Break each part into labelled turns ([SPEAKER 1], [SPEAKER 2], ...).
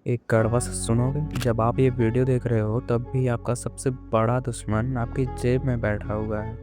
[SPEAKER 1] एक कड़वा सा सुनोगे। जब आप ये वीडियो देख रहे हो तब भी आपका सबसे बड़ा दुश्मन आपकी जेब में बैठा हुआ है।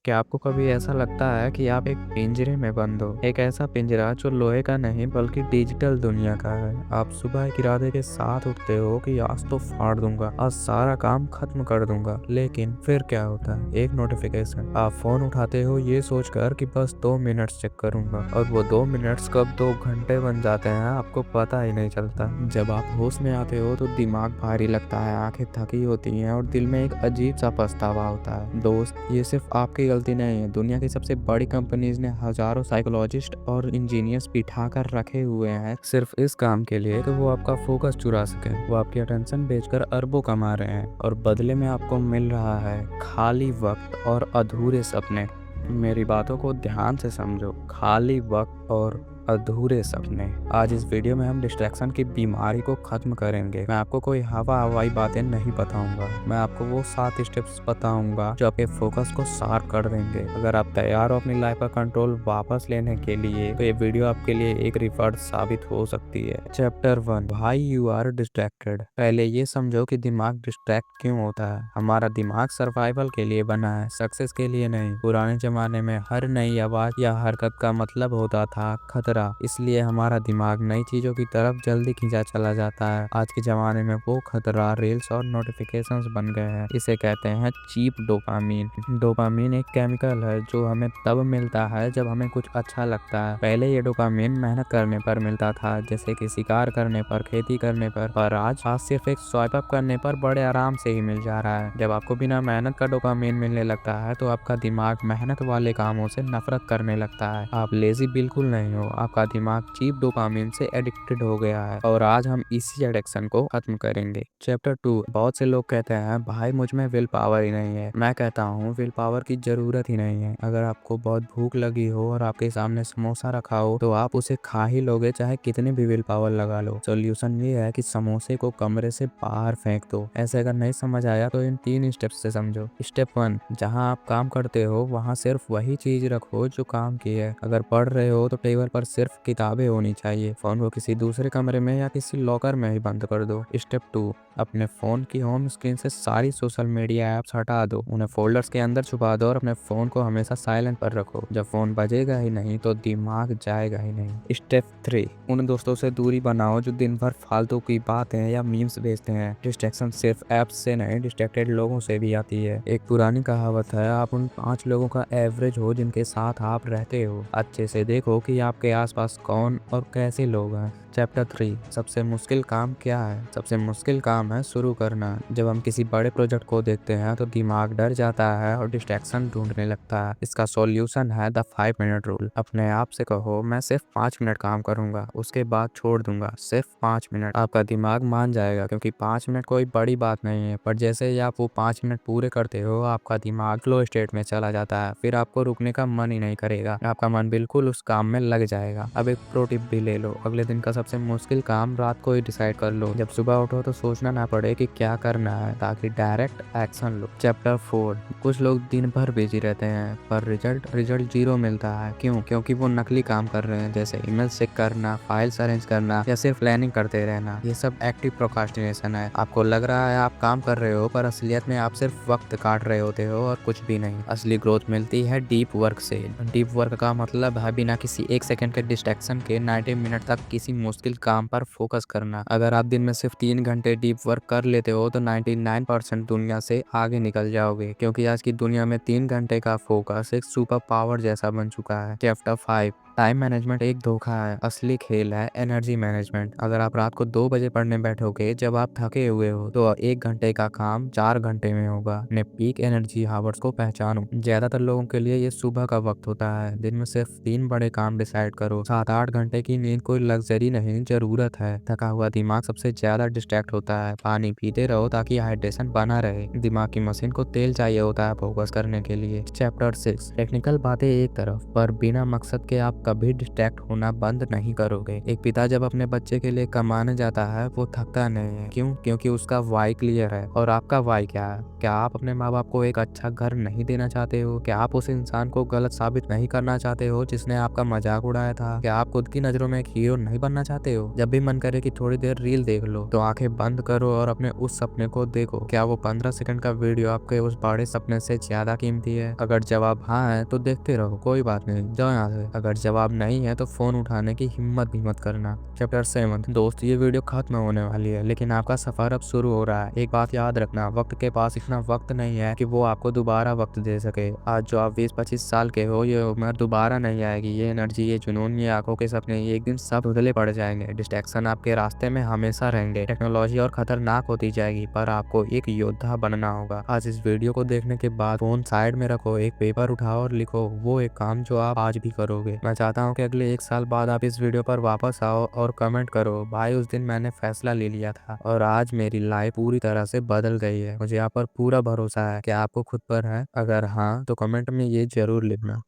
[SPEAKER 1] क्या आपको कभी ऐसा लगता है कि आप एक पिंजरे में बंद हो, एक ऐसा पिंजरा जो लोहे का नहीं बल्कि डिजिटल दुनिया का है। आप सुबह एक इरादे के साथ उठते हो कि आज तो फाड़ दूंगा, आज सारा काम खत्म कर दूंगा, लेकिन फिर क्या होता है? एक नोटिफिकेशन, आप फोन उठाते हो ये सोचकर कि बस 2 मिनट्स चेक करूंगा, और वो 2 मिनट्स कब 2 घंटे बन जाते हैं आपको पता ही नहीं चलता। जब आप होश में आते हो तो दिमाग भारी लगता है, आंखें थकी होती हैं और दिल में एक अजीब सा पछतावा होता है। दोस्त, ये सिर्फ आपकी गलती नहीं है। दुनिया की सबसे बड़ी कंपनीज ने हजारों साइकोलॉजिस्ट और इंजीनियर्स बिठा कर रखे हुए हैं सिर्फ इस काम के लिए कि वो आपका फोकस चुरा सके। वो आपकी अटेंशन बेचकर अरबों कमा रहे हैं और बदले में आपको मिल रहा है खाली वक्त और अधूरे सपने। मेरी बातों को ध्यान से समझो, खाली वक्त और अधूरे सपने। आज इस वीडियो में हम डिस्ट्रैक्शन की बीमारी को खत्म करेंगे। मैं आपको कोई हवाई बातें नहीं बताऊंगा, मैं आपको वो 7 स्टेप्स बताऊंगा जो आपके फोकस को शार्प कर देंगे। अगर आप तैयार हो अपनी लाइफ का कंट्रोल वापस लेने के लिए तो ये वीडियो आपके लिए एक रिफंड साबित हो सकती है। Chapter 1, why you are distracted. पहले ये समझो कि दिमाग डिस्ट्रैक्ट क्यों होता है। हमारा दिमाग सर्वाइवल के लिए बना है, सक्सेस के लिए नहीं। पुराने जमाने में हर नई आवाज या हरकत का मतलब होता था खतरा, इसलिए हमारा दिमाग नई चीजों की तरफ जल्दी खींचा चला जाता है। आज के जमाने में वो खतरा रील्स और नोटिफिकेशंस बन गए हैं। इसे कहते हैं चीप डोपामीन। डोपामीन एक केमिकल है जो हमें तब मिलता है जब हमें कुछ अच्छा लगता है। पहले ये डोपामीन मेहनत करने पर मिलता था, जैसे कि शिकार करने पर, खेती करने पर आज सिर्फ एक स्वाइप अप करने पर बड़े आराम से ही मिल जा रहा है। जब आपको बिना मेहनत का डोपामीन मिलने लगता है तो आपका दिमाग मेहनत वाले कामों से नफरत करने लगता है। आप लेजी बिल्कुल नहीं हो, आपका दिमाग चीप डोपामिन से एडिक्टेड हो गया है और आज हम इसी एडिक्शन को खत्म करेंगे। चैप्टर 2, बहुत से लोग कहते हैं भाई मुझ में विल पावर ही नहीं है। मैं कहता हूँ विल पावर की जरूरत ही नहीं है। अगर आपको बहुत भूख लगी हो और आपके सामने समोसा रखा हो तो आप उसे खा ही लोगे, चाहे कितनी भी विल पावर लगा लो। सोल्यूशन ये है कि समोसे को कमरे से बाहर फेंक दो। ऐसे अगर नहीं समझ आया तो इन 3 स्टेप्स से समझो। स्टेप 1, जहाँ आप काम करते हो वहाँ सिर्फ वही चीज रखो जो काम की है। अगर पढ़ रहे हो तो टेबल पर सिर्फ किताबें होनी चाहिए। फोन को किसी दूसरे कमरे में या किसी लॉकर में ही बंद कर दो। स्टेप 2, अपने फोन की होम स्क्रीन से सारी सोशल मीडिया ऐप्स हटा दो, उन्हें फोल्डर्स के अंदर छुपा दो और अपने फोन को हमेशा साइलेंट पर रखो। जब फोन बजेगा ही नहीं तो दिमाग जाएगा ही नहीं। स्टेप 3, उन दोस्तों से दूरी बनाओ जो दिन भर फालतू की बातें या मीम्स भेजते हैं। डिस्ट्रैक्शन सिर्फ ऐप्स से नहीं, डिस्ट्रैक्टेड लोगों से भी आती है। एक पुरानी कहावत है, आप उन 5 लोगों का एवरेज हो जिनके साथ आप रहते हो। अच्छे से देखो कि आपके आसपास कौन और कैसे लोग हैं। चैप्टर 3, सबसे मुश्किल काम क्या है? सबसे मुश्किल काम है शुरू करना। जब हम किसी बड़े प्रोजेक्ट को देखते हैं तो दिमाग डर जाता है और डिस्ट्रैक्शन ढूंढने लगता है। इसका सॉल्यूशन है द 5 मिनट रूल। अपने आप से कहो मैं सिर्फ 5 मिनट काम करूंगा, उसके बाद छोड़ दूंगा, सिर्फ 5 मिनट। आपका दिमाग मान जाएगा क्योंकि 5 मिनट कोई बड़ी बात नहीं है, पर जैसे ही आप वो 5 मिनट पूरे करते हो आपका दिमाग फ्लो स्टेट में चला जाता है। फिर आपको रुकने का मन ही नहीं करेगा, आपका मन बिल्कुल उस काम में लग जाएगा। अब एक प्रो टिप भी ले लो, अगले दिन का सबसे मुश्किल काम रात को ही डिसाइड कर लो। जब सुबह उठो तो सोचना ना पड़े कि क्या करना है, ताकि डायरेक्ट एक्शन लो। चैप्टर 4, कुछ लोग दिन भर बिजी रहते हैं पर रिजल्ट 0 मिलता है। क्यों? क्योंकि वो नकली काम कर रहे हैं, जैसे ईमेल चेक करना, फाइल्स अरेंज करना या सिर्फ प्लानिंग करते रहना। ये सब एक्टिव प्रोक्रास्टिनेशन है। आपको लग रहा है आप काम कर रहे हो, पर असलियत में आप सिर्फ वक्त काट रहे होते हो और कुछ भी नहीं। असली ग्रोथ मिलती है डीप वर्क से। डीप वर्क का मतलब है बिना किसी 1 सेकंड के डिस्ट्रैक्शन के 90 मिनट तक किसी मुश्किल काम पर फोकस करना। अगर आप दिन में सिर्फ 3 घंटे डीप वर्क कर लेते हो तो 99% दुनिया से आगे निकल जाओगे, क्योंकि आज की दुनिया में 3 घंटे का फोकस एक सुपर पावर जैसा बन चुका है। चैप्टर 5, टाइम मैनेजमेंट एक धोखा है, असली खेल है एनर्जी मैनेजमेंट। अगर आप रात को 2 बजे पढ़ने बैठोगे जब आप थके हुए हो तो 1 घंटे का काम 4 घंटे में होगा। अपने पीक एनर्जी हावर्स को पहचानो। ज्यादातर लोगों के लिए ये सुबह का वक्त होता है। दिन में सिर्फ 3 बड़े काम डिसाइड करो। 7-8 घंटे की नींद कोई लग्जरी नहीं, जरूरत है। थका हुआ दिमाग सबसे ज्यादा डिस्ट्रैक्ट होता है। पानी पीते रहो ताकि हाइड्रेशन बना रहे। दिमाग की मशीन को तेल चाहिए होता है फोकस करने के लिए। चैप्टर 6, टेक्निकल बातें एक तरफ, पर बिना मकसद के आप कभी डिस्ट्रैक्ट होना बंद नहीं करोगे। एक पिता जब अपने बच्चे के लिए कमाने जाता है वो थकता नहीं है। क्यों? क्योंकि उसका वाई क्लियर है। और आपका वाई क्या है? क्या आप अपने माँ बाप को एक अच्छा घर नहीं देना चाहते हो? क्या आप उस इंसान को गलत साबित नहीं करना चाहते हो जिसने आपका मजाक उड़ाया था? क्या आप खुद की नजरों में एक हीरो नहीं बनना चाहते हो? जब भी मन करे कि थोड़ी देर रील देख लो तो आंखें बंद करो और अपने उस सपने को देखो। क्या वो 15 सेकंड का वीडियो आपके उस बड़े सपने से ज्यादा कीमती है? अगर जवाब हाँ है तो देखते रहो, कोई बात नहीं, जाओ यहाँ से। अगर जवाब नहीं है तो फोन उठाने की हिम्मत भी मत करना। चैप्टर 7। दोस्त, ये वीडियो खत्म होने वाली है लेकिन आपका सफर अब शुरू हो रहा है। एक बात याद रखना, वक्त के पास इतना वक्त नहीं है कि वो आपको दोबारा वक्त दे सके। आज जो आप 20-25 साल के हो, ये उम्र दोबारा नहीं आएगी। ये एनर्जी, ये जुनून, ये आंखों के सपने, ये एक दिन सब धुंधले पड़ जाएंगे। डिस्ट्रैक्शन आपके रास्ते में हमेशा रहेंगे। टेक्नोलॉजी और खतरनाक होती जाएगी पर आपको एक योद्धा बनना होगा। आज इस वीडियो को देखने के बाद फोन साइड में रखो, एक पेपर उठाओ और लिखो वो एक काम जो आप आज भी करोगे। मैं चाहता हूँ कि अगले 1 साल बाद आप इस वीडियो पर वापस आओ और कमेंट करो, भाई उस दिन मैंने फैसला ले लिया था और आज मेरी लाइफ पूरी तरह से बदल गई है। मुझे आप पर पूरा भरोसा है। क्या आपको खुद पर है? अगर हाँ तो कमेंट में ये जरूर लिखना।